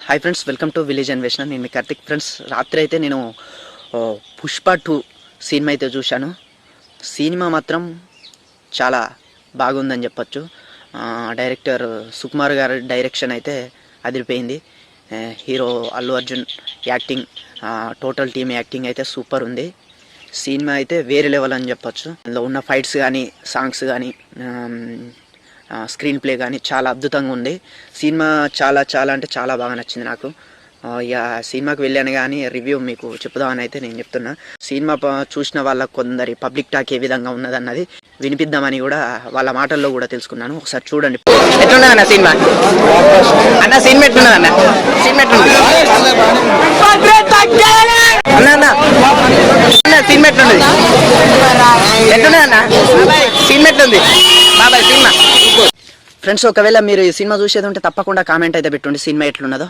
Hi friends, welcome to village అన్వేషణ. నేను మీ Karthik. Friends, రాత్రి అయితే నేను పుష్ప 2 సినిమా అయితే చూశాను. సినిమా మాత్రం చాలా బాగుందని చెప్పొచ్చు. డైరెక్టర్ సుకుమార్ గారి డైరెక్షన్ అయితే అదిరిపోయింది. Hero Allu Arjun acting, total team acting అయితే సూపర్ ఉంది. సినిమా అయితే వేరే లెవెల్ అని చెప్పొచ్చు. అందులో ఉన్న ఫైట్స్ కానీ, సాంగ్స్ కానీ, స్క్రీన్ ప్లే కానీ చాలా అద్భుతంగా ఉంది. సినిమా చాలా చాలా అంటే చాలా బాగా నచ్చింది నాకు. ఇక సినిమాకి వెళ్ళాను కానీ రివ్యూ మీకు చెప్పుదామని అయితే నేను చెప్తున్నా. సినిమా చూసిన వాళ్ళ కొందరి పబ్లిక్ టాక్ ఏ విధంగా ఉన్నదన్నది వినిపిద్దామని కూడా వాళ్ళ మాటల్లో కూడా తెలుసుకున్నాను. ఒకసారి చూడండి. ఎట్లున్నది అన్న సినిమా? అన్న సినిమా ఎట్లున్నది? అన్న సినిమా ఎట్లుంది? అన్న అన్న సినిమా ఎట్లున్నది? ఎట్లున్నది అన్న సినిమా ఎట్లుంది? బాబాయ్ సినిమా. ఫ్రెండ్స్, ఒకవేళ మీరు ఈ సినిమా చూసేది ఉంటే తప్పకుండా కామెంట్ అయితే పెట్టుండి సినిమా ఎట్లున్నదో.